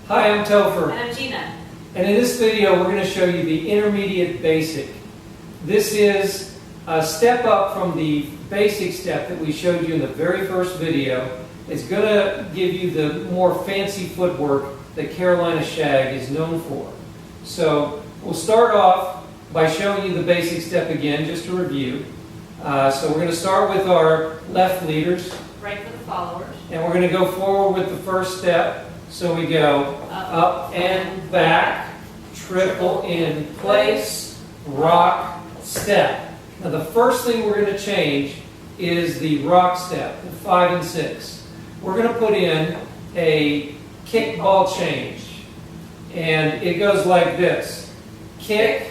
Hi, I'm Topher. And I'm Gina. And in this video, we're going to show you the intermediate basic. This is a step up from the basic step that we showed you in the very first video. It's going to give you the more fancy footwork that Carolina Shag is known for. So we'll start off by showing you the basic step again, just to review. So we're going to start with our left leaders. Right for the followers. And we're going to go forward with the first step. So we go up and back, triple in place, rock, step. Now the first thing we're going to change is the rock step, the 5 and 6. We're going to put in a kick ball change. And it goes like this. Kick,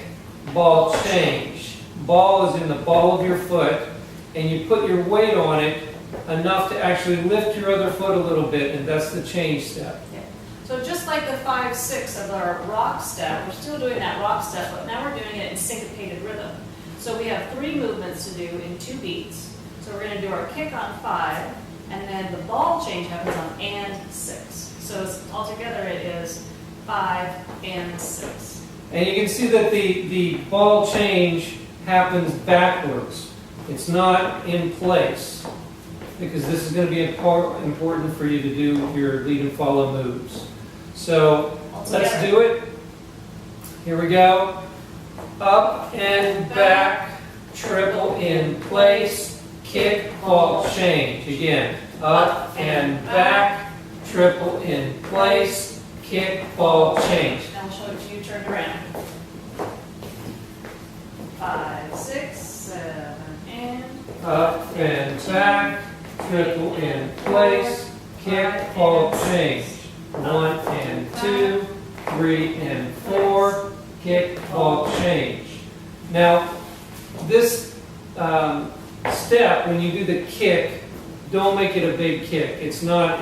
ball, change. Ball is in the ball of your foot, and you put your weight on it enough to actually lift your other foot a little bit, and that's the change step. Yeah. So just like the 5-6 of our rock step, we're still doing that rock step, but now we're doing it in syncopated rhythm. So we have 3 movements to do in 2 beats. So we're going to do our kick on 5, and then the ball change happens on and 6. So altogether it is 5 and 6. And you can see that the ball change happens backwards. It's not in place, because this is going to be important for you to do your lead and follow moves. So let's do it. Here we go. Up and back, triple in place, kick, ball, change. Again, up and back, triple in place, kick, ball, change. Now I'll show it to you turned around. 5, 6, 7, and up and back, triple in place, kick, ball, change. 1 and 2, 3 and 4, kick, ball, change. Now, this step, when you do the kick, don't make it a big kick. It's not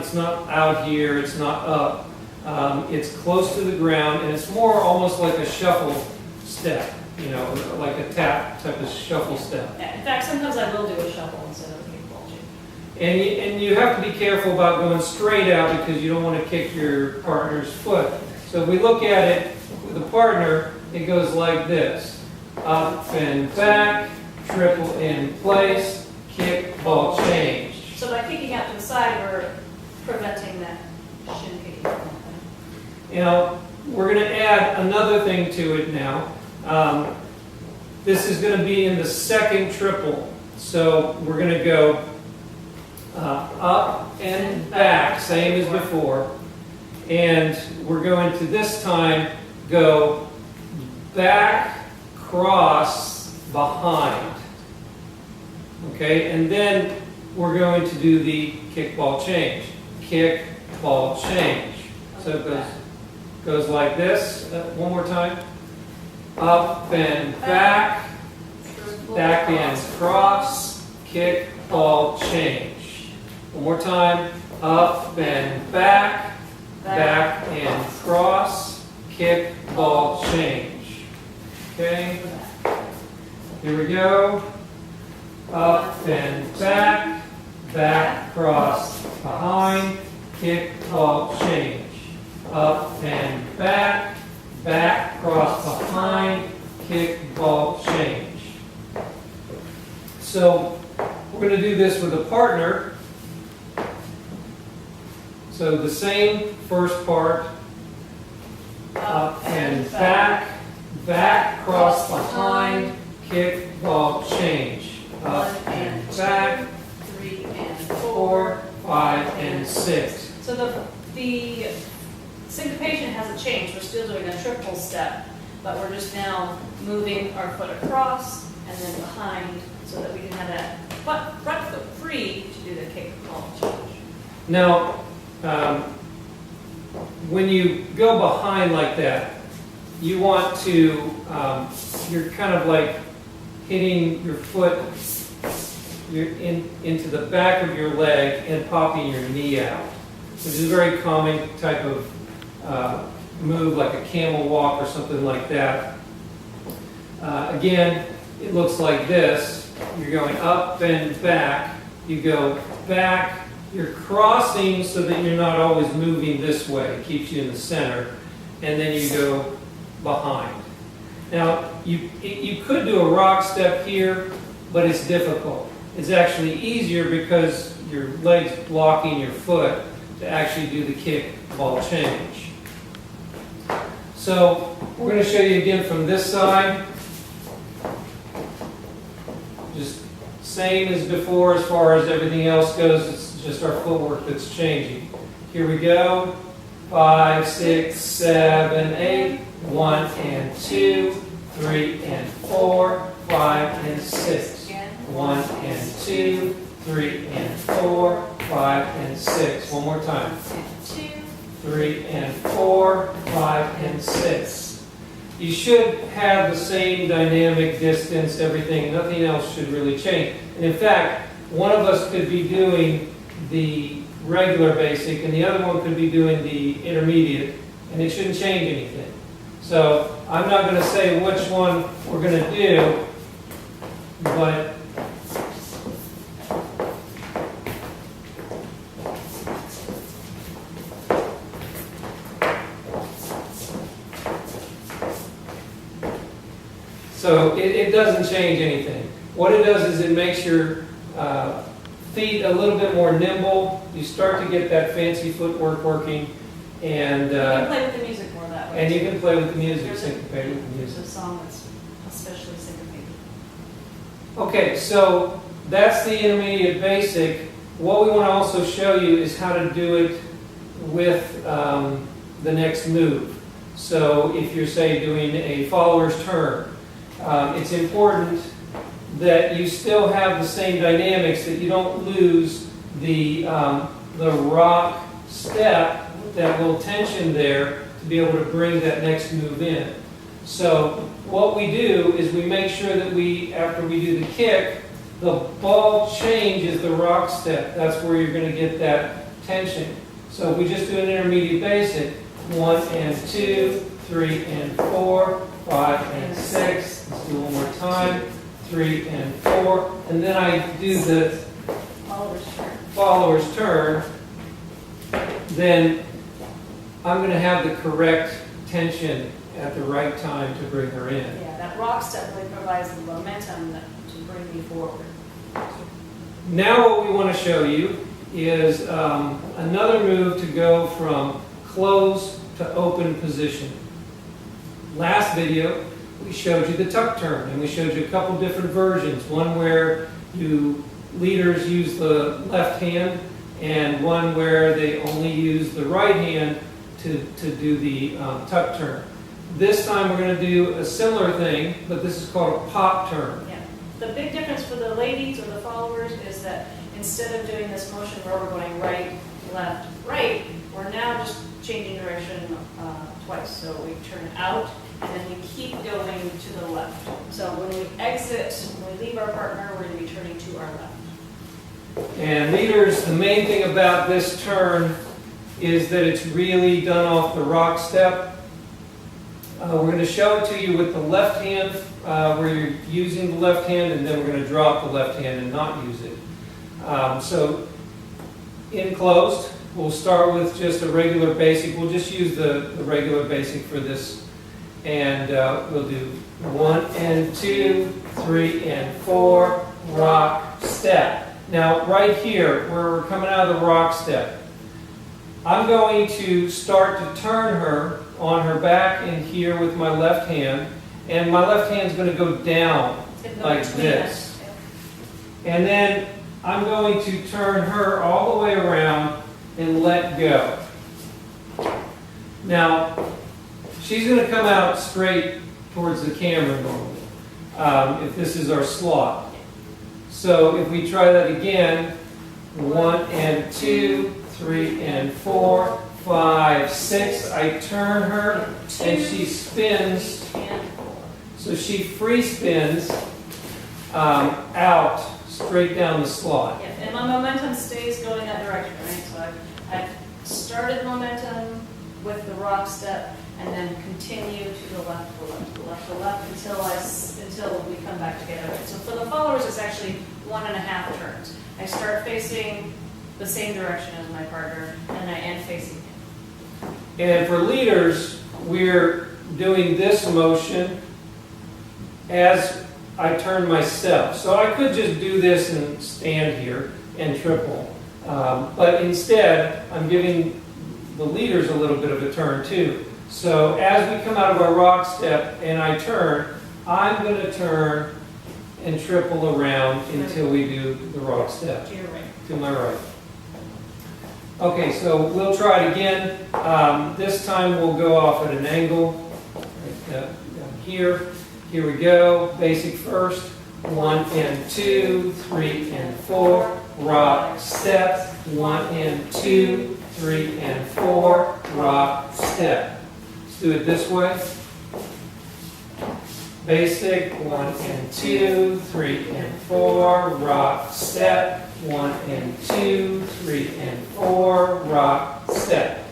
out here, it's not up. It's close to the ground, and it's more almost like a shuffle step, you know, like a tap type of shuffle step. in fact, sometimes I will do a shuffle instead of a kick ball change. And you have to be careful about going straight out, because you don't want to kick your partner's foot. So if we look at it with a partner, it goes like this. Up and back, triple in place, kick, ball, change. So by kicking out to the side, we're preventing that shin kicking. You know, we're going to add another thing to it now. This is going to be in the second triple. So we're going to go up and back, same as before. And we're going to this time go back, cross, behind. Okay, and then we're going to do the kick, ball, change. Kick, ball, change. So it goes like this. One more time. Up and back, back and cross, kick, ball, change. One more time. Up and back, back and cross, kick, ball, change. Okay. Here we go. Up and back, back, cross, behind, kick, ball, change. Up and back, back, cross, behind, kick, ball, change. So we're going to do this with a partner. So the same first part, up and back, back, cross, behind, kick, ball, change. Up and back, 3 and 4, 5 and 6. So the syncopation hasn't changed. We're still doing a triple step, but we're just now moving our foot across and then behind, so that we can have that front foot free to do the kick, ball, change. Now, when you go behind like that, you want to, you're kind of like hitting your foot into the back of your leg and popping your knee out, which is a very common type of move, like a camel walk or something like that. Again, it looks like this. You're going up and back. You go back, You're crossing so that you're not always moving this way. It keeps you in the center. And then you go behind. Now, you could do a rock step here, but it's difficult. It's actually easier because your leg's blocking your foot to actually do the kick ball change. So we're going to show you again from this side. Just same as before as far as everything else goes. It's just our footwork that's changing. Here we go. 5, 6, 7, 8. 1 and 2, 3 and 4, 5 and 6. 1 and 2, 3 and 4, 5 and 6. One more time. 3 and 4, 5 and 6. You should have the same dynamic distance, everything. Nothing else should really change. And in fact, one of us could be doing the regular basic, and the other one could be doing the intermediate, and it shouldn't change anything. So I'm not going to say which one we're going to do, but so it doesn't change anything. What it does is it makes your feet a little bit more nimble. You start to get that fancy footwork working, and You can play with the music more that way. and you can play with the music, There's syncopate with the There's music. a song that's especially syncopated. Okay, so that's the intermediate basic. What we want to also show you is how to do it with the next move. So if you're, say, doing a follower's turn, it's important that you still have the same dynamics, that you don't lose the rock step, that little tension there, to be able to bring that next move in. So what we do is we make sure that after we do the kick, the ball changes the rock step. That's where you're going to get that tension. So if we just do an intermediate basic, 1 and 2, 3 and 4, 5 and 6. Let's do one more time. 3 and 4. And then I do the follower's turn. Then I'm going to have the correct tension at the right time to bring her in. Yeah, that rock step really provides the momentum to bring me forward. Now what we want to show you is another move to go from closed to open position. Last video, we showed you the tuck turn, and we showed you a couple different versions. One where leaders use the left hand, and one where they only use the right hand to do the tuck turn. This time we're going to do a similar thing, but this is called a pop turn. Yeah. The big difference for the ladies or the followers is that instead of doing this motion where we're going right, left, right, we're now just changing direction twice. So we turn out, and then we keep going to the left. So when we exit, when we leave our partner, we're going to be turning to our left. And leaders, the main thing about this turn is that it's really done off the rock step. We're going to show it to you with the left hand, where you're using the left hand, and then we're going to drop the left hand and not use it. So in closed, we'll start with just a regular basic. We'll just use the regular basic for this. And we'll do 1 and 2, 3 and 4, rock, step. Now, right here, where we're coming out of the rock step, I'm going to start to turn her on her back in here with my left hand, and my left hand's going to go down like this. And then I'm going to turn her all the way around and let go. Now, she's going to come out straight towards the camera normally, if this is our slot. So if we try that again, 1 and 2, 3 and 4, 5, 6. I turn her and she spins. So she free spins out straight down the slot. Yeah, and my momentum stays going that direction, right? So I've started momentum with the rock step, and then continue to the left, the left, the left, the left until we come back together. So for the followers, it's actually 1.5 turns. I start facing the same direction as my partner, and I am facing him. And for leaders, we're doing this motion as I turn myself. So I could just do this and stand here and triple. But instead, I'm giving the leaders a little bit of a turn too. So as we come out of our rock step and I turn, I'm going to turn and triple around until we do the rock step. To your right. To my right. Okay, so we'll try it again. This time we'll go off at an angle. Right down here. Here we go. Basic first. 1 and 2, 3 and 4. Rock step. 1 and 2, 3 and 4. Rock step. Let's do it this way. Basic, 1 and 2, 3 and 4, rock, step, 1 and 2, 3 and 4, rock, step.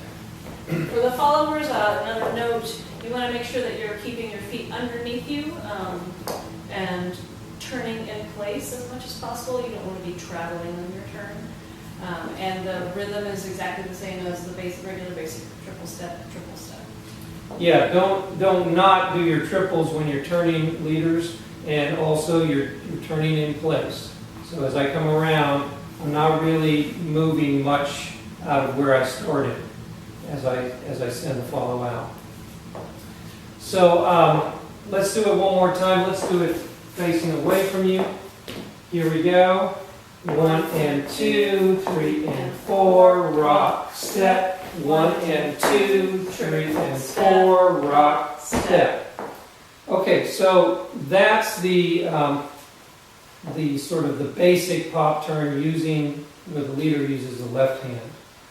For the followers, another note, you want to make sure that you're keeping your feet underneath you and turning in place as much as possible. You don't want to be traveling on your turn. And the rhythm is exactly the same as the regular basic triple step, triple step. Yeah, don't not do your triples when you're turning, leaders, and also you're turning in place. So as I come around, I'm not really moving much out of where I started as I send the follow out. So let's do it one more time. Let's do it facing away from you. Here we go. 1 and 2, 3 and 4, rock, step. 1 and 2, 3 and 4, rock, step. Okay, so that's the sort of the basic pop turn using where the leader uses the left hand.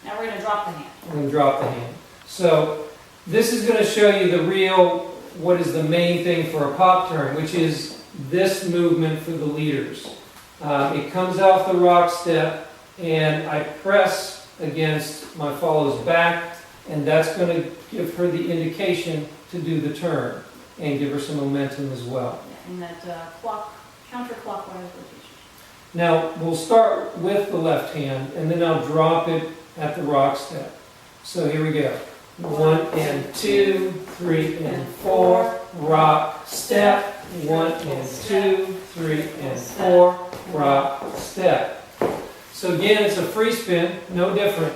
Now we're going to drop the hand. We're going to drop the hand. So this is going to show you the real, what is the main thing for a pop turn, which is this movement for the leaders. It comes off the rock step, and I press against my follow's back, and that's going to give her the indication to do the turn and give her some momentum as well. Yeah, in that counterclockwise rotation. Now we'll start with the left hand, and then I'll drop it at the rock step. So here we go. 1 and 2, 3 and 4, rock, step. 1 and 2, 3 and 4, rock, step. So again, it's a free spin, no different.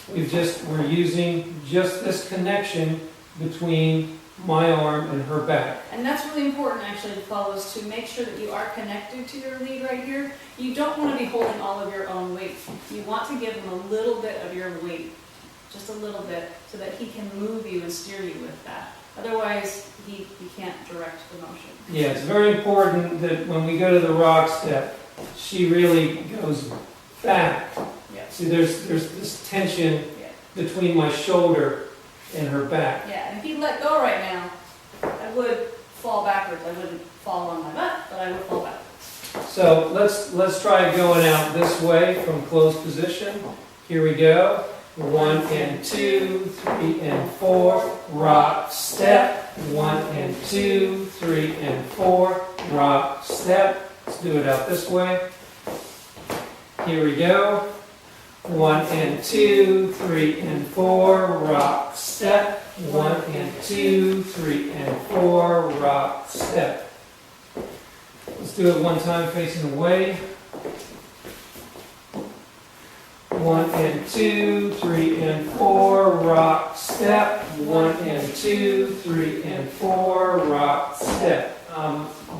We're using just this connection between my arm and her back. And that's really important actually to follow, is to make sure that you are connected to your lead right here. You don't want to be holding all of your own weight. You want to give him a little bit of your weight, just a little bit, so that he can move you and steer you with that. Otherwise, he can't direct the motion. Yeah, it's very important that when we go to the rock step, she really goes back. Yeah. See, there's this tension between my shoulder and her back. Yeah, and if he let go right now, I would fall backwards. I wouldn't fall on my butt, but I would fall backwards. So let's try going out this way from closed position. Here we go. 1 and 2, 3 and 4, rock, step. 1 and 2, 3 and 4, rock, step. Let's do it out this way. Here we go. 1 and 2, 3 and 4, rock, step. 1 and 2, 3 and 4, rock, step. Let's do it one time facing away. 1 and 2, 3 and 4, rock, step. 1 and 2, 3 and 4, rock, step.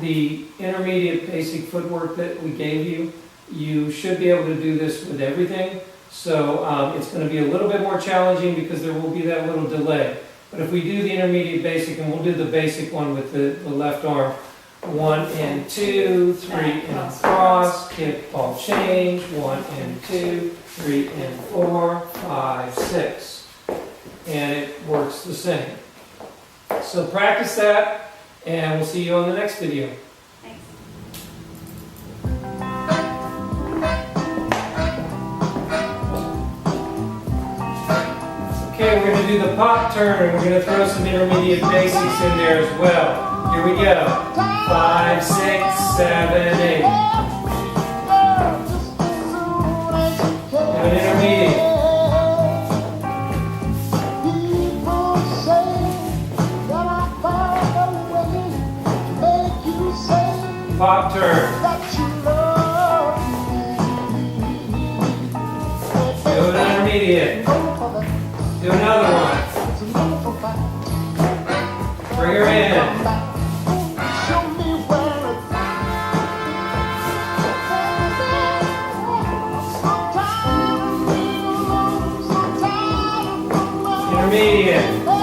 The intermediate basic footwork that we gave you, you should be able to do this with everything. So it's going to be a little bit more challenging because there will be that little delay. But if we do the intermediate basic, and we'll do the basic one with the left arm, 1 and 2, 3 and cross, kick, ball change, 1 and 2, 3 and 4, 5, 6. And it works the same. So practice that, and we'll see you on the next video. Thanks. Okay, we're going to do the pop turn, and we're going to throw some intermediate basics in there as well. Here we go. 5, 6, 7, 8. Have an turn. Do an intermediate. Do another one. Bring her in. Intermediate.